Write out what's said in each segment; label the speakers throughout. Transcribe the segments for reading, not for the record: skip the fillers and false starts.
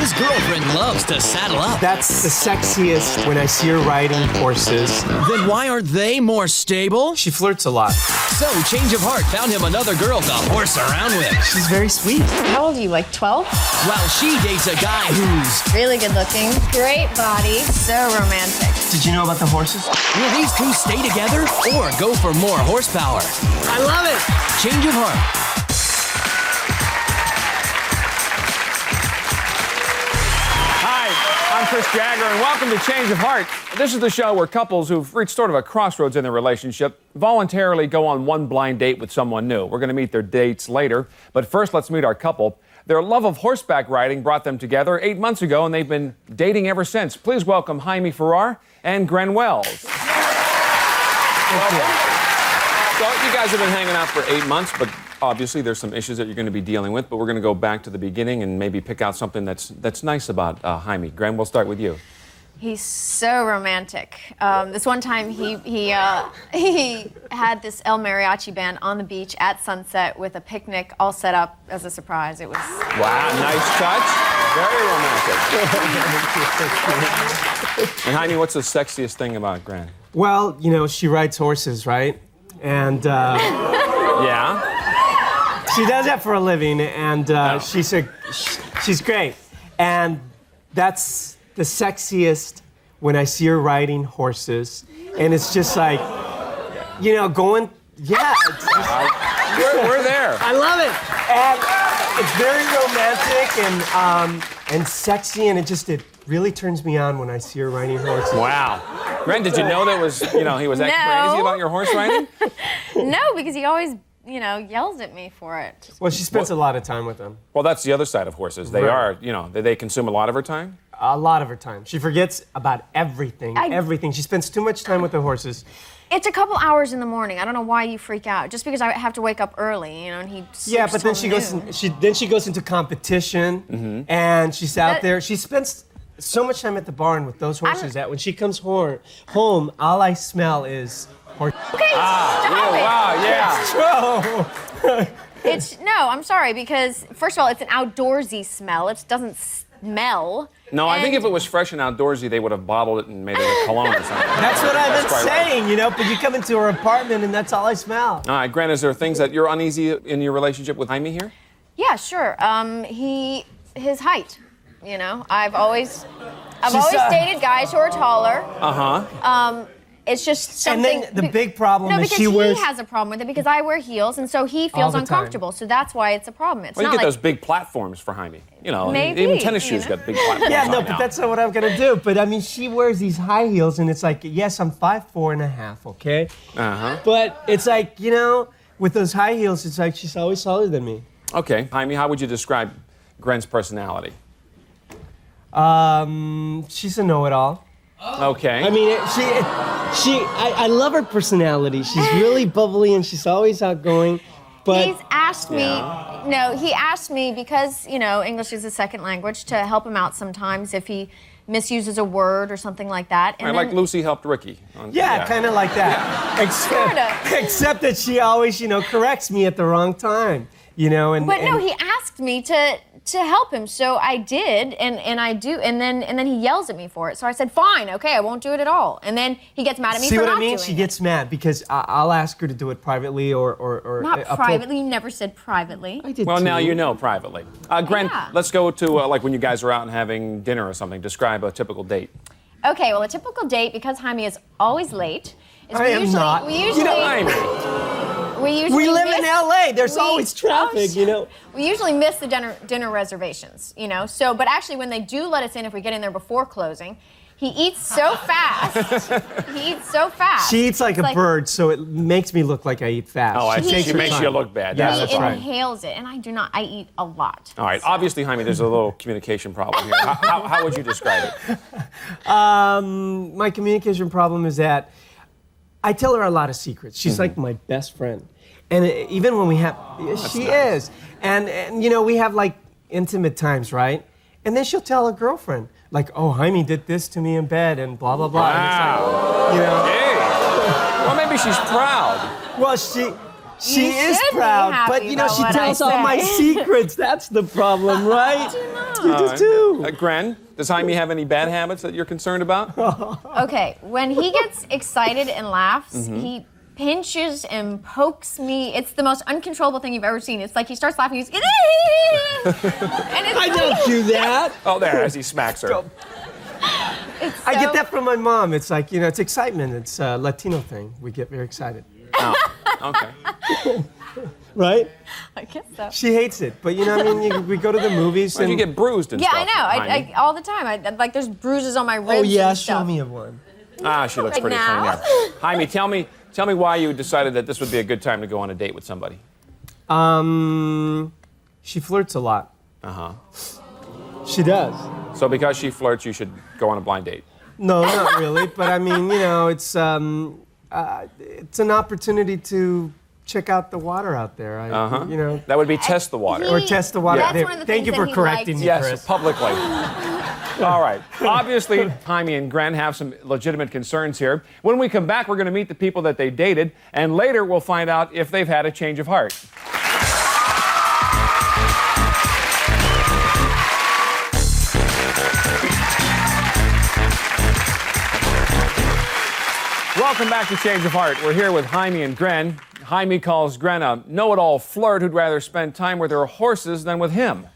Speaker 1: His girlfriend loves to saddle up.
Speaker 2: That's the sexiest when I see her riding horses.
Speaker 1: Then why aren't they more stable?
Speaker 2: She flirts a lot.
Speaker 1: So Change of Heart found him another girl to horse around with.
Speaker 2: She's very sweet.
Speaker 3: How old are you, like 12?
Speaker 1: While she dates a guy who's...
Speaker 3: Really good looking, great body, so romantic.
Speaker 2: Did you know about the horses?
Speaker 1: Will these two stay together or go for more horsepower?
Speaker 2: I love it.
Speaker 1: Change of Heart.
Speaker 4: I'm Chris Jagger, and welcome to Change of Heart. This is the show where couples who've reached sort of a crossroads in their relationship voluntarily go on one blind date with someone new. We're going to meet their dates later, but first let's meet our couple. Their love of horseback riding brought them together 8 months ago, and they've been dating ever since. Please welcome Jaime Farrar and Gren Wells. So you guys have been hanging out for 8 months, but obviously there's some issues that you're going to be dealing with, but we're going to go back to the beginning and maybe pick out something that's nice about Jaime. Gren, we'll start with you.
Speaker 3: He's so romantic. This one time he had this El Mariachi band on the beach at sunset with a picnic all set up as a surprise. It was...
Speaker 4: Wow, nice touch. Very romantic. And Jaime, what's the sexiest thing about Gren?
Speaker 2: Well, you know, she rides horses, right? And
Speaker 4: Yeah?
Speaker 2: she does that for a living, and she's great. And that's the sexiest when I see her riding horses. And it's just like, you know, going, yeah. It's just,
Speaker 4: We're there.
Speaker 2: I love it. And it's very romantic and sexy, and it really turns me on when I see her riding horses.
Speaker 4: Wow. Gren, did you know that was, he was that crazy about your horse riding?
Speaker 3: No, because he always, yells at me for it.
Speaker 2: Well, she spends a lot of time with them.
Speaker 4: Well, that's the other side of horses. They are, they consume a lot of her time?
Speaker 2: A lot of her time. She forgets about everything, everything. She spends too much time with the horses.
Speaker 3: It's a couple hours in the morning. I don't know why you freak out. Just because I have to wake up early, and he sleeps
Speaker 2: but then
Speaker 3: till
Speaker 2: she goes into competition, and she's out there. She spends so much time at the barn with those horses that when she comes home, all I smell is horse.
Speaker 3: Okay, stop it.
Speaker 4: Wow, yeah.
Speaker 2: It's true.
Speaker 3: I'm sorry, because first of all, it's an outdoorsy smell. It doesn't smell.
Speaker 4: No, I think if it was fresh and outdoorsy, they would have bottled it and made it a cologne or something.
Speaker 2: That's what I've been saying, but you come into her apartment and that's all I smell.
Speaker 4: All right, Gren, is there things that you're uneasy in your relationship with Jaime here?
Speaker 3: Yeah, sure. His height. I've always dated guys who are taller. It's just something.
Speaker 2: And then the big problem is
Speaker 3: he has a problem with it because I wear heels, and so he feels uncomfortable. So that's why it's a problem. It's
Speaker 4: well,
Speaker 3: not
Speaker 4: you get
Speaker 3: like
Speaker 4: those big platforms for Jaime.
Speaker 3: Maybe,
Speaker 4: even tennis shoes got big platforms.
Speaker 2: Yeah, no, but that's not what I'm gonna do. But I mean, she wears these high heels, and it's like, yes, I'm 5'4.5", okay? But it's like, with those high heels, it's like she's always taller than me.
Speaker 4: Okay, Jaime, how would you describe Gren's personality?
Speaker 2: She's a know-it-all.
Speaker 4: Okay.
Speaker 2: I mean, I love her personality. She's really bubbly and she's always outgoing. But
Speaker 3: he's asked me, he asked me because, English is a second language to help him out sometimes if he misuses a word or something like that. And
Speaker 4: like Lucy helped Ricky.
Speaker 2: Yeah, kind of like that. Except that she always, corrects me at the wrong time. He
Speaker 3: asked me to help him, so I did, and I do, and then he yells at me for it. So I said, fine, okay, I won't do it at all. And then he gets mad at me for not doing it. See what I mean? She
Speaker 2: gets mad because I'll ask her to do it privately or
Speaker 3: not privately. You never said privately.
Speaker 2: I did.
Speaker 4: Well,
Speaker 2: too.
Speaker 4: now you know privately. Gren, let's go to like when you guys are out and having dinner or something. Describe a typical date.
Speaker 3: Okay, well, a typical date, because Jaime is always late.
Speaker 2: I am not.
Speaker 3: We usually.
Speaker 2: We live in LA. There's always traffic,
Speaker 3: We usually miss the dinner reservations, So, but actually, when they do let us in, if we get in there before closing, he eats so fast.
Speaker 2: She eats like a bird, so it makes me look like I eat fast.
Speaker 4: Oh, she makes you look bad.
Speaker 2: Yeah,
Speaker 4: that's
Speaker 3: he
Speaker 4: right.
Speaker 3: inhales it, and I do not. I eat a lot.
Speaker 4: All right. Obviously, Jaime, there's a little communication problem here. How would you describe it?
Speaker 2: My communication problem is that I tell her a lot of secrets. She's like my best friend. And even when we have, she is. And we have like intimate times, right? And then she'll tell her girlfriend, like, oh, Jaime did this to me in bed and blah, blah, blah.
Speaker 4: Wow.
Speaker 2: And it's like,
Speaker 4: Hey. Well, maybe she's proud.
Speaker 2: Well, She
Speaker 3: You
Speaker 2: is
Speaker 3: should be
Speaker 2: proud,
Speaker 3: happy
Speaker 2: but you know,
Speaker 3: about
Speaker 2: she
Speaker 3: what I
Speaker 2: tells all my
Speaker 3: say.
Speaker 2: secrets. That's the problem, right? You
Speaker 4: All
Speaker 2: just do.
Speaker 4: Gren, does Jaime have any bad habits that you're concerned about?
Speaker 3: Okay, when he gets excited and laughs,
Speaker 2: Mm-hmm.
Speaker 3: he pinches and pokes me. It's the most uncontrollable thing you've ever seen. It's like he starts laughing, he's and it's
Speaker 2: I don't do that.
Speaker 4: Oh, there, as he smacks her.
Speaker 2: I get that from my mom. It's like, you know, it's excitement. It's a Latino thing. We get very excited.
Speaker 4: Oh, okay.
Speaker 2: Right?
Speaker 3: I guess so.
Speaker 2: She hates it. But, you know what I mean? We go to the movies
Speaker 4: Why
Speaker 2: and...
Speaker 4: do you get bruised and
Speaker 3: Yeah,
Speaker 4: stuff?
Speaker 3: I know.
Speaker 4: Jaime?
Speaker 3: All the time. Like there's bruises on my ribs.
Speaker 2: Oh, yeah,
Speaker 3: and
Speaker 2: show
Speaker 3: stuff.
Speaker 2: me one.
Speaker 4: Ah, she looks
Speaker 3: Right
Speaker 4: pretty
Speaker 3: now?
Speaker 4: funny now. Jaime, tell me why you decided that this would be a good time to go on a date with somebody.
Speaker 2: She flirts a lot.
Speaker 4: Uh-huh.
Speaker 2: She does.
Speaker 4: So because she flirts, you should go on a blind date.
Speaker 2: No, not really. But I mean, you know, it's an opportunity to check out the water out there. You know,
Speaker 4: That would be test the water.
Speaker 2: or test the water.
Speaker 3: That's
Speaker 2: There.
Speaker 3: one of the
Speaker 2: Thank you
Speaker 3: things
Speaker 2: for
Speaker 3: that he
Speaker 2: correcting
Speaker 3: liked.
Speaker 2: me,
Speaker 4: Yes,
Speaker 2: Chris.
Speaker 4: publicly. All right. Obviously, Jaime and Gren have some legitimate concerns here. When we come back, we're going to meet the people that they dated, and later we'll find out if they've had a change of heart. Welcome back to Change of Heart. We're here with Jaime and Gren. Jaime calls Gren a know-it-all flirt who'd rather spend time with her horses than with him.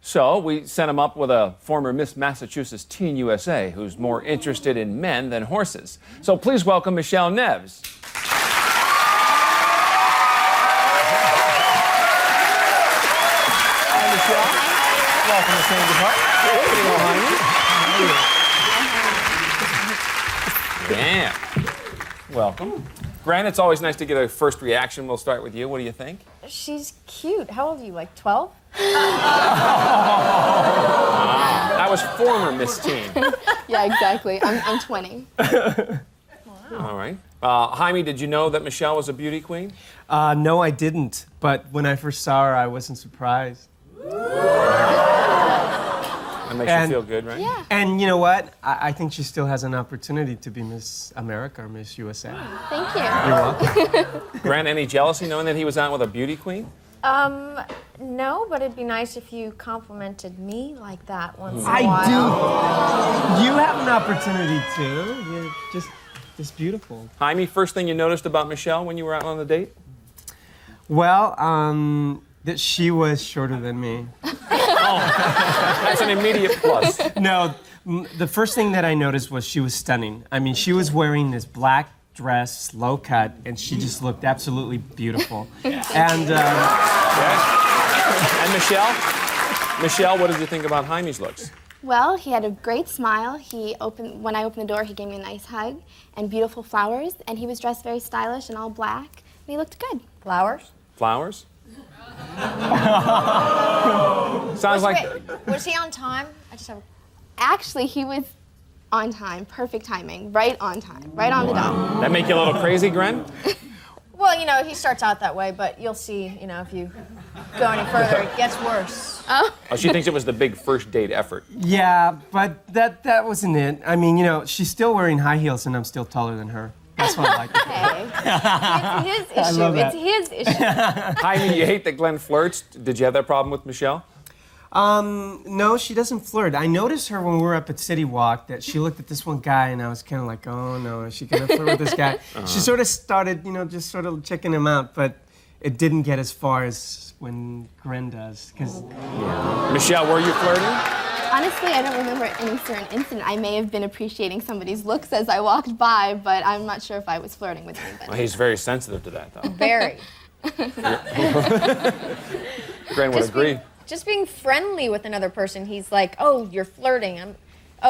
Speaker 4: So we sent him up with a former Miss Massachusetts Teen USA who's more interested in men than horses. So please welcome Michelle Neves. Hi, Michelle. Welcome to Change of Heart. Yeah. Welcome. Gren, it's always nice to get a first reaction. We'll start with you. What do you think?
Speaker 3: She's cute. How old are you? Like 12?
Speaker 4: I was former Miss Teen.
Speaker 5: Yeah, exactly. I'm 20.
Speaker 4: All right. Jaime, did you know that Michelle was a beauty queen?
Speaker 2: No, I didn't. But when I first saw her, I wasn't surprised.
Speaker 4: That makes you
Speaker 2: And-
Speaker 4: feel good, right?
Speaker 5: Yeah.
Speaker 2: And you know what? I think she still has an opportunity to be Miss America or Miss USA.
Speaker 5: Thank you.
Speaker 2: You're welcome.
Speaker 4: Grant, any jealousy knowing that he was out with a beauty queen?
Speaker 3: No, but it'd be nice if you complimented me like that once in a
Speaker 2: I
Speaker 3: while.
Speaker 2: do. You have an opportunity too. You're just beautiful.
Speaker 4: Jaime, first thing you noticed about Michelle when you were out on the date?
Speaker 2: Well, that she was shorter than me.
Speaker 4: That's an immediate plus.
Speaker 2: No, the first thing that I noticed was she was stunning. I mean, she was wearing this black dress, low cut, and she just looked absolutely beautiful. And
Speaker 4: And Michelle, what did you think about Jaime's looks?
Speaker 5: Well, he had a great smile. When I opened the door, he gave me a nice hug and beautiful flowers. And he was dressed very stylish and all black. And he looked good.
Speaker 3: Flowers?
Speaker 4: Flowers? Sounds like
Speaker 3: Wait, was he on time? I just have.
Speaker 5: Actually, he was on time, perfect timing, right on time, right on the dot.
Speaker 4: that make you a little crazy, Gren?
Speaker 3: Well, you know, he starts out that way, but you'll see, you know, if you go any further, it gets worse.
Speaker 4: Oh, she thinks it was the big first date effort.
Speaker 2: yeah, but that wasn't it. I mean, you know, she's still wearing high heels, and I'm still taller than her. That's what I like.
Speaker 3: Hey, it's his issue.
Speaker 2: love that.
Speaker 3: It's his issue.
Speaker 4: Jaime, you hate that Glenn flirts. Did you have that problem with Michelle?
Speaker 2: No, she doesn't flirt. I noticed her when we were up at City Walk that she looked at this one guy, and I was kind of like, oh no, is she gonna flirt with this guy? She sort of started, you know, just sort of checking him out, but it didn't get as far as when Gren does. Cause
Speaker 4: Michelle, were you flirting?
Speaker 5: Honestly, I don't remember any certain incident. I may have been appreciating somebody's looks as I walked by, but I'm not sure if I was flirting with anybody.
Speaker 4: Well, he's very sensitive to that, though.
Speaker 3: Very.
Speaker 4: Gren would agree.
Speaker 3: Just being friendly with another person, he's like, oh, you're flirting.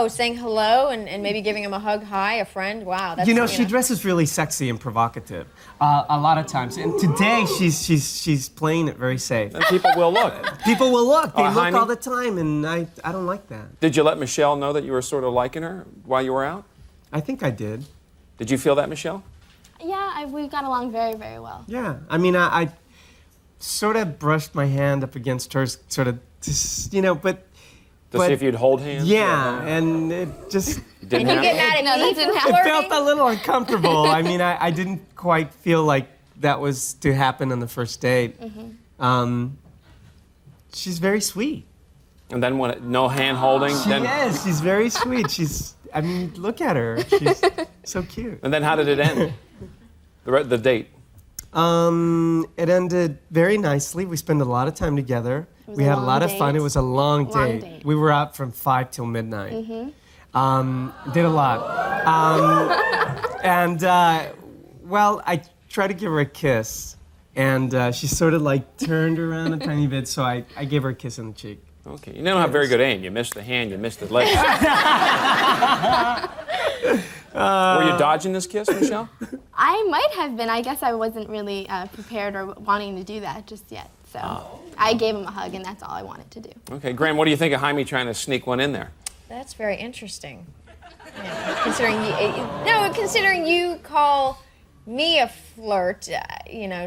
Speaker 3: Saying hello and maybe giving him a hug. Hi, a friend. Wow. That's,
Speaker 2: you know, she dresses really sexy and provocative a lot of times. And today she's playing it very safe.
Speaker 4: And people will look.
Speaker 2: People will look. They look
Speaker 4: Jaime?
Speaker 2: all the time, and I don't like that.
Speaker 4: Did you let Michelle know that you were sort of liking her while you were out?
Speaker 2: I think I did.
Speaker 4: Did you feel that, Michelle?
Speaker 5: Yeah, we got along very, very well.
Speaker 2: Yeah. I mean, I sort of brushed my hand up against hers, sort of, just, you know, but.
Speaker 4: To see if you'd hold hands?
Speaker 2: Yeah, and it just.
Speaker 4: It didn't
Speaker 3: And you
Speaker 4: happen?
Speaker 3: get mad at
Speaker 5: No,
Speaker 3: me
Speaker 5: that
Speaker 3: for
Speaker 5: didn't happen.
Speaker 2: It
Speaker 3: flirting?
Speaker 2: felt a little uncomfortable. I mean, I didn't quite feel like that was to happen on the first date. She's very sweet.
Speaker 4: And then when no hand holding.
Speaker 2: Yes, she's very sweet. I mean, look at her. She's so cute.
Speaker 4: And then how did it end? The date.
Speaker 2: It ended very nicely. We spent a lot of time together. We had a lot of fun. It was a long date. We were out from 5 till midnight. Did a lot. Well, I tried to give her a kiss, and she sort of like turned around a tiny bit, so I gave her a kiss on the cheek.
Speaker 4: Okay, you don't have very good aim. You missed the hand, you missed the leg. Were you dodging this kiss, Michelle?
Speaker 5: I might have been. I guess I wasn't really prepared or wanting to do that just yet. So I gave him a hug, and that's all I wanted to do.
Speaker 4: Okay, Graham, what do you think of Jaime trying to sneak one in there?
Speaker 3: That's very interesting. Yeah, considering you call me a flirt,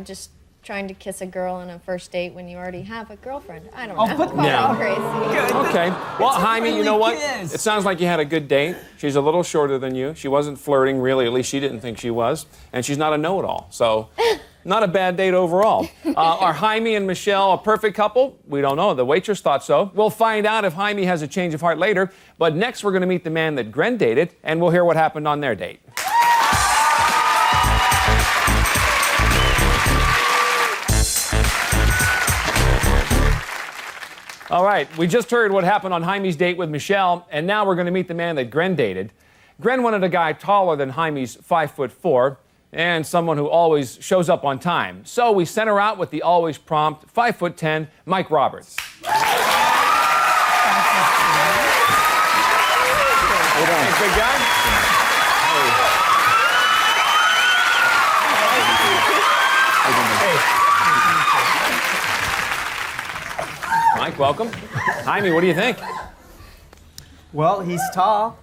Speaker 3: just trying to kiss a girl on a first date when you already have a girlfriend. I don't know.
Speaker 2: But
Speaker 4: Yeah.
Speaker 3: Crazy.
Speaker 4: Okay. Well, Jaime, you know what?
Speaker 2: kiss.
Speaker 4: It sounds like you had a good date. She's a little shorter than you. She wasn't flirting, really. At least she didn't think she was. And she's not a know-it-all. So, not a bad date overall. Are Jaime and Michelle a perfect couple? We don't know. The waitress thought so. We'll find out if Jaime has a change of heart later. But next, we're going to meet the man that Gren dated, and we'll hear what happened on their date. All right, we just heard what happened on Jaime's date with Michelle, and now we're going to meet the man that Gren dated. Gren wanted a guy taller than Jaime's 5'4", and someone who always shows up on time. So we sent her out with the always prompt 5'10" Mike Roberts. Hey, big guy. Mike, welcome. Jaime, what do you think?
Speaker 2: Well, he's tall.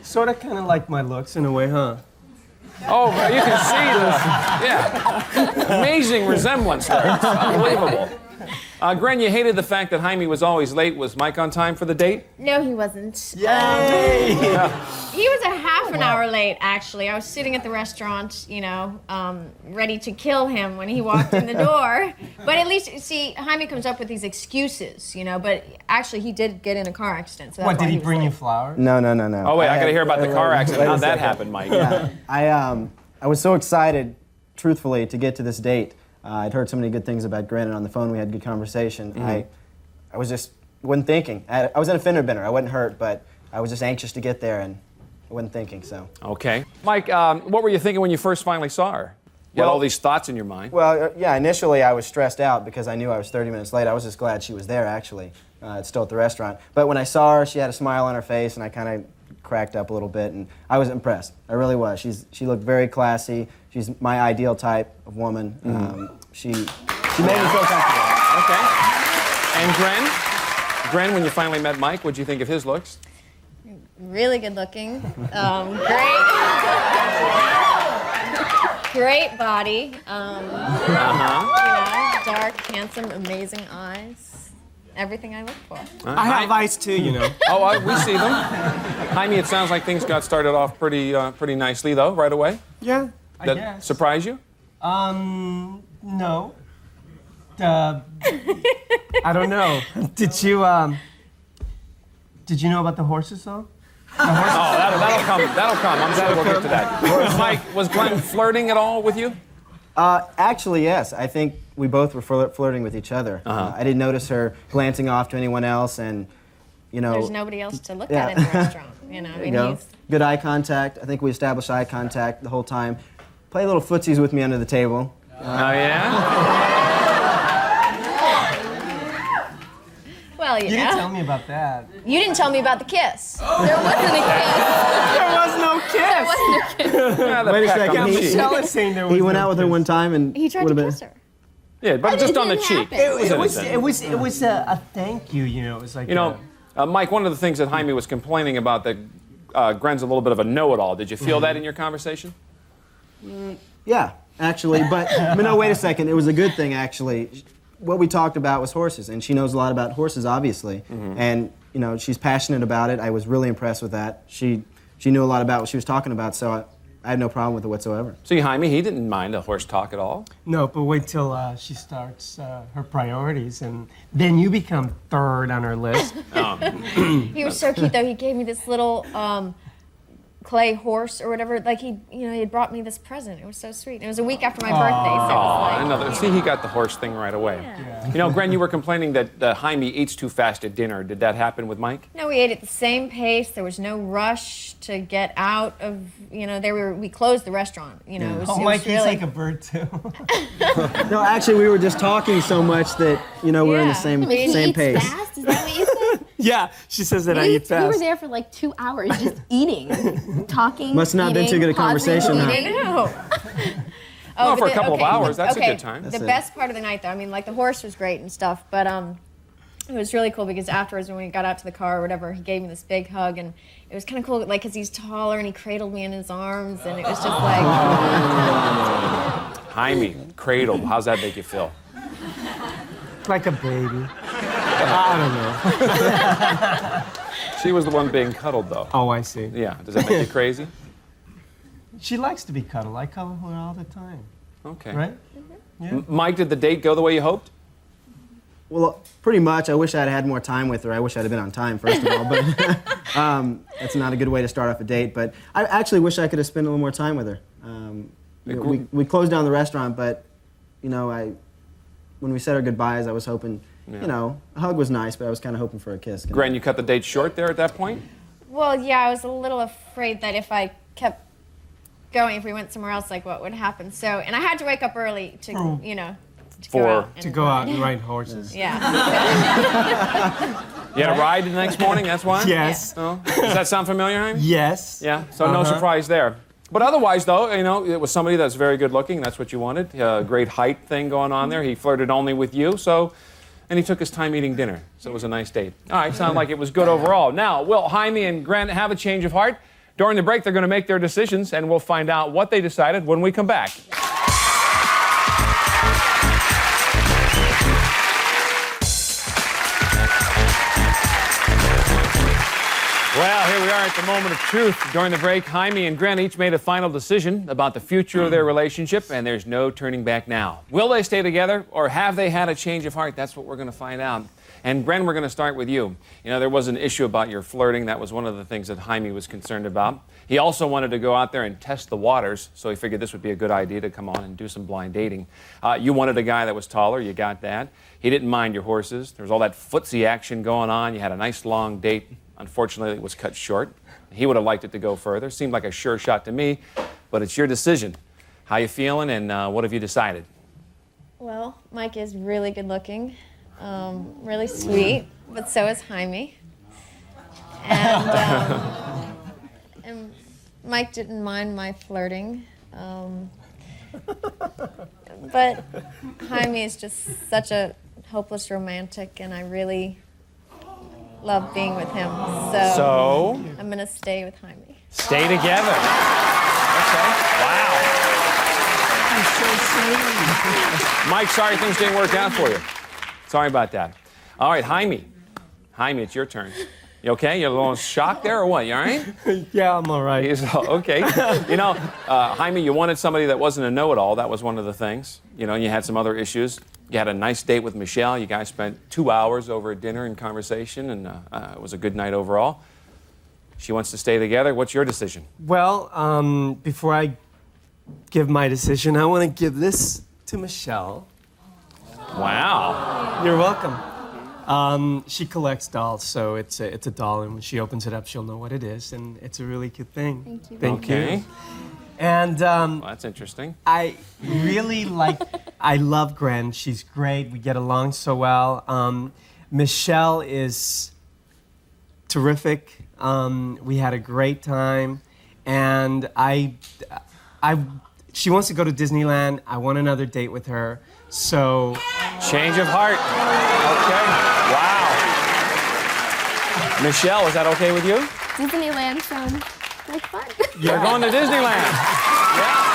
Speaker 2: Sort of kind of like my looks in a way, huh?
Speaker 4: Oh, you can see this. Yeah. Amazing resemblance there. It's unbelievable. Gren, you hated the fact that Jaime was always late. Was Mike on time for the date?
Speaker 3: No, he wasn't.
Speaker 2: Yay!
Speaker 3: He was a half an hour late, actually. I was sitting at the restaurant, ready to kill him when he walked in the door. But at least, see, Jaime comes up with these excuses, but actually he did get in a car accident. So that's
Speaker 2: What,
Speaker 3: why
Speaker 2: did he
Speaker 3: was
Speaker 2: bring you
Speaker 3: late.
Speaker 2: flowers?
Speaker 6: No.
Speaker 4: Oh, wait, I got to hear about the car accident. How'd that happen, Mike?
Speaker 6: Yeah, I was so excited, truthfully, to get to this date. I'd heard so many good things about Gren, and on the phone we had good conversation. I wasn't thinking. I was in a fender bender. I wasn't hurt, but I was just anxious to get there, and I wasn't thinking, so.
Speaker 4: Okay. Mike, what were you thinking when you first finally saw her? You had all these thoughts in your mind.
Speaker 6: Well, yeah, initially I was stressed out because I knew I was 30 minutes late. I was just glad she was there, actually, still at the restaurant. But when I saw her, she had a smile on her face, and I kind of cracked up a little bit, and I was impressed. I really was. She looked very classy. She's my ideal type of woman. She made me feel comfortable.
Speaker 4: Okay. And Gren, when you finally met Mike, what'd you think of his looks?
Speaker 3: Really good looking. Great body. Dark, handsome, amazing eyes. Everything I look for.
Speaker 2: I have eyes too,
Speaker 4: Oh, we see them. Jaime, it sounds like things got started off pretty nicely, though, right away.
Speaker 2: Yeah, I
Speaker 4: That
Speaker 2: guess.
Speaker 4: surprise you?
Speaker 2: No. I don't know. Did you know about the horses, though?
Speaker 4: Oh, that'll come. I'm sure we'll get to that. Mike, was Glen flirting at all with you?
Speaker 6: Actually, yes. I think we both were flirting with each other. I didn't notice her glancing off to anyone else, and,
Speaker 3: There's nobody else to look at in the restaurant.
Speaker 6: There you go. Good eye contact. I think we established eye contact the whole time. Play little footsies with me under the table.
Speaker 4: Oh, yeah?
Speaker 3: Well,
Speaker 2: You didn't tell me about that.
Speaker 3: You didn't tell me about the kiss.
Speaker 5: There wasn't a kiss.
Speaker 2: There was no kiss!
Speaker 6: Wait a second.
Speaker 2: Michelle is saying there was
Speaker 6: He went
Speaker 2: no
Speaker 6: out with her
Speaker 2: kiss.
Speaker 6: one time, and
Speaker 3: He tried to kiss her.
Speaker 4: Yeah, but just on the
Speaker 5: didn't
Speaker 4: cheek.
Speaker 5: happen.
Speaker 2: It was a thank you, It was like
Speaker 4: Mike, one of the things that Jaime was complaining about that Gren's a little bit of a know-it-all. Did you feel that in your conversation?
Speaker 6: yeah, actually. But no, wait a second. It was a good thing, actually. What we talked about was horses, and she knows a lot about horses, obviously. And she's passionate about it. I was really impressed with that. She knew a lot about what she was talking about, so I had no problem with it whatsoever.
Speaker 4: See, Jaime, he didn't mind a horse talk at all.
Speaker 2: No, but wait till she starts her priorities, and then you become third on her list.
Speaker 3: He was so cute though. He gave me this little clay horse or whatever. Like he had brought me this present. It was so sweet. It was a week after my birthday, so it was like,
Speaker 4: Another. See, he got the horse thing right away. You know, Gren, you were complaining that Jaime eats too fast at dinner. Did that happen with Mike?
Speaker 3: No, we ate at the same pace. There was no rush to get out of. We closed the restaurant. It was,
Speaker 2: Oh,
Speaker 3: it
Speaker 2: Mike
Speaker 3: was
Speaker 2: eats
Speaker 3: really,
Speaker 2: like a bird too.
Speaker 6: No, actually, we were just talking so much that, we're in the
Speaker 3: Yeah.
Speaker 6: same,
Speaker 5: Wait, he
Speaker 6: same
Speaker 5: eats
Speaker 6: pace.
Speaker 5: fast? Is that what you said?
Speaker 2: Yeah, she says that I
Speaker 5: We
Speaker 2: eat fast.
Speaker 5: were there for like 2 hours just eating, talking.
Speaker 6: Must not have been too good a
Speaker 5: pausing,
Speaker 6: conversation, huh?
Speaker 5: eating.
Speaker 3: No.
Speaker 4: Oh, for a
Speaker 3: but
Speaker 4: couple of hours, that's a good time.
Speaker 3: The
Speaker 6: That's it.
Speaker 3: best part of the night, though, I mean, like the horse was great and stuff, but it was really cool because afterwards, when we got out to the car or whatever, he gave me this big hug, and it was kind of cool, like, because he's taller and he cradled me in his arms, and it was just like.
Speaker 4: Jaime, cradle. How's that make you feel?
Speaker 2: Like a baby. I don't know.
Speaker 4: She was the one being cuddled, though.
Speaker 2: Oh, I see.
Speaker 4: Yeah. Does that make you crazy?
Speaker 2: She likes to be cuddled. I cuddle her all the time.
Speaker 4: Okay.
Speaker 2: Right? Yeah.
Speaker 4: Mike, did the date go the way you hoped?
Speaker 6: Well, pretty much. I wish I'd had more time with her. I wish I'd have been on time, first of all. But that's not a good way to start off a date. But I actually wish I could have spent a little more time with her. We closed down the restaurant, but, when we said our goodbyes, I was hoping, a hug was nice, but I was kind of hoping for a kiss.
Speaker 4: Gren, you cut the date short there at that point?
Speaker 3: Well, yeah, I was a little afraid that if I kept going, if we went somewhere else, like what would happen. So, and I had to wake up early to, to
Speaker 2: go out and ride horses.
Speaker 3: Yeah.
Speaker 4: You had a ride the next morning, that's why?
Speaker 2: Yes.
Speaker 4: Oh. Does that sound familiar, Jaime?
Speaker 2: Yes.
Speaker 4: Yeah, so no surprise there. But otherwise, though, it was somebody that's very good looking. That's what you wanted. Great height thing going on there. He flirted only with you, and he took his time eating dinner. So it was a nice date. All right, sounded like it was good overall. Now, will Jaime and Gren have a change of heart? During the break, they're going to make their decisions, and we'll find out what they decided when we come back. Well, here we are at the moment of truth. During the break, Jaime and Gren each made a final decision about the future of their relationship, and there's no turning back now. Will they stay together, or have they had a change of heart? That's what we're going to find out. And Gren, we're going to start with you. There was an issue about your flirting. That was one of the things that Jaime was concerned about. He also wanted to go out there and test the waters, so he figured this would be a good idea to come on and do some blind dating. You wanted a guy that was taller. You got that. He didn't mind your horses. There was all that footsie action going on. You had a nice long date. Unfortunately, it was cut short. He would have liked it to go further. Seemed like a sure shot to me, but it's your decision. How you feeling, and what have you decided?
Speaker 3: Well, Mike is really good looking, really sweet, but so is Jaime. And Mike didn't mind my flirting. But Jaime is just such a hopeless romantic, and I really love being with him. So I'm going to stay with Jaime.
Speaker 4: Stay together. Okay. Wow. Mike, sorry things didn't work out for you. Sorry about that. All right, Jaime. Jaime, it's your turn. You okay? You're a little shocked there or what? You all right?
Speaker 2: Yeah, I'm all right.
Speaker 4: Okay. Jaime, you wanted somebody that wasn't a know-it-all. That was one of the things. You had some other issues. You had a nice date with Michelle. You guys spent 2 hours over at dinner and conversation, and it was a good night overall. She wants to stay together. What's your decision?
Speaker 2: Well, before I give my decision, I want to give this to Michelle.
Speaker 4: Wow.
Speaker 2: You're welcome. She collects dolls, so it's a doll, and when she opens it up, she'll know what it is, and it's a really cute thing.
Speaker 5: Thank you.
Speaker 2: Thank
Speaker 4: Okay.
Speaker 2: you. And
Speaker 4: Well, that's interesting.
Speaker 2: I really I love Gren. She's great. We get along so well. Michelle is terrific. We had a great time, and she wants to go to Disneyland. I want another date with her. So
Speaker 4: Change of heart. Okay. Wow. Michelle, is that okay with you?
Speaker 5: Disneyland sounds like fun.
Speaker 4: You're going to Disneyland. Yeah.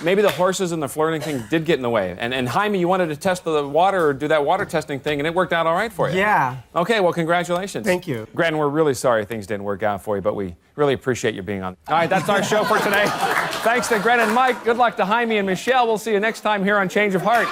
Speaker 4: maybe the horses and the flirting thing did get in the way. And Jaime, you wanted to test the water or do that water testing thing, and it worked out all right for you.
Speaker 2: Yeah.
Speaker 4: Okay, well, congratulations.
Speaker 2: Thank you.
Speaker 4: Granton, we're really sorry things didn't work out for you, but we really appreciate you being on. All right, that's our show for today. Thanks to Granton and Mike. Good luck to Jaime and Michelle. We'll see you next time here on Change of Heart.